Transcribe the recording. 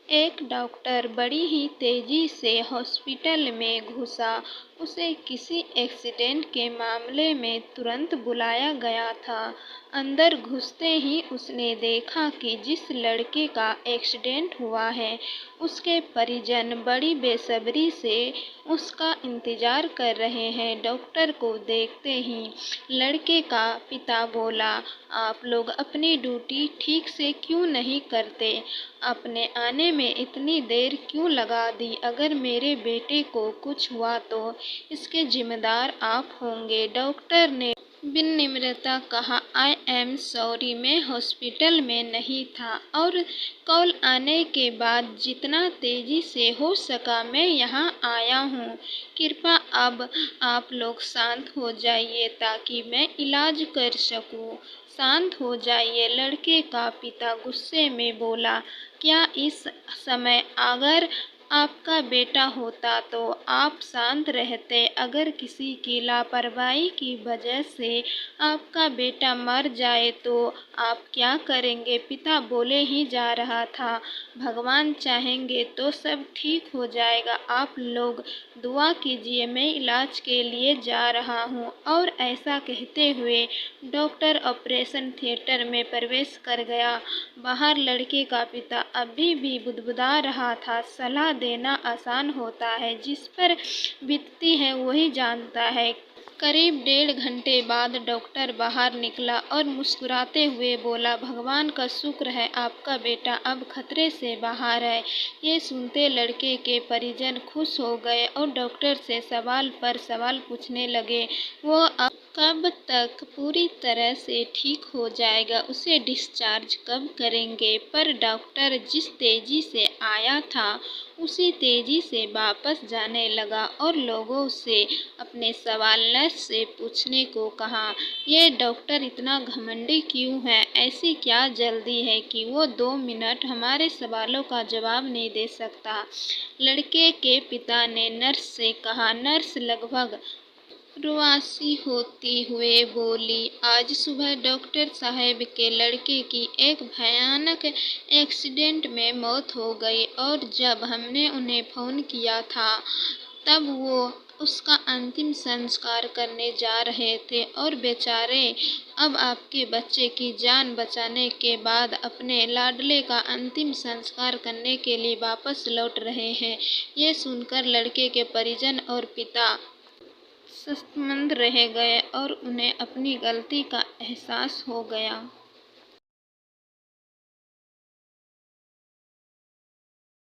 एक डॉक्टर बड़ी ही तेजी से हॉस्पिटल में घुसा। उसे किसी एक्सीडेंट के मामले में तुरंत बुलाया गया था। अंदर घुसते ही उसने देखा कि जिस लड़के का एक्सीडेंट हुआ है, उसके परिजन बड़ी बेसब्री से उसका इंतजार कर रहे हैं। डॉक्टर को देखते ही लड़के का पिता बोला, आप लोग अपनी ड्यूटी ठीक से क्यों नहीं करते? अपने आने में इतनी देर क्यों लगा दी? अगर मेरे बेटे को कुछ हुआ तो इसके जिम्मेदार आप होंगे। डॉक्टर ने विनम्रता कहा, आई एम सॉरी, मैं हॉस्पिटल में नहीं था और कॉल आने के बाद जितना तेजी से हो सका मैं यहाँ आया हूँ। कृपया अब आप लोग शांत हो जाइए ताकि मैं इलाज कर सकूँ। शांत हो जाइए, लड़के का पिता गुस्से में बोला। क्या इस समय अगर आपका बेटा होता तो आप शांत रहते? अगर किसी की लापरवाही की वजह से आपका बेटा मर जाए तो आप क्या करेंगे? पिता बोले ही जा रहा था, भगवान चाहेंगे तो सब ठीक हो जाएगा। आप लोग दुआ कीजिए, मैं इलाज के लिए जा रहा हूँ। और ऐसा कहते हुए डॉक्टर ऑपरेशन थिएटर में प्रवेश कर गया। बाहर लड़के का पिता अभी भी बुदबुदा रहा था। सलाह देना आसान होता है, जिस पर बीतती है वही जानता है। करीब 1.5 घंटे बाद डॉक्टर बाहर निकला और मुस्कुराते हुए बोला, भगवान का शुक्र है आपका बेटा अब खतरे से बाहर है। ये सुनते लड़के के परिजन खुश हो गए और डॉक्टर से सवाल पर सवाल पूछने लगे। वो अब कब तक पूरी तरह से ठीक हो जाएगा? उसे डिस्चार्ज कब करेंगे? पर डॉक्टर जिस तेजी से आया था उसी तेजी से वापस जाने लगा और लोगों से अपने सवाल नर्स से पूछने को कहा। ये डॉक्टर इतना घमंडी क्यों है? ऐसी क्या जल्दी है कि वो 2 मिनट हमारे सवालों का जवाब नहीं दे सकता? लड़के के पिता ने नर्स से कहा। नर्स लगभग रुआसी होती हुए बोली, आज सुबह डॉक्टर साहब के लड़के की एक भयानक एक्सीडेंट में मौत हो गई और जब हमने उन्हें फ़ोन किया था तब वो उसका अंतिम संस्कार करने जा रहे थे और बेचारे अब आपके बच्चे की जान बचाने के बाद अपने लाडले का अंतिम संस्कार करने के लिए वापस लौट रहे हैं। ये सुनकर लड़के के परिजन और पिता शर्मंद रह गए और उन्हें अपनी गलती का एहसास हो गया।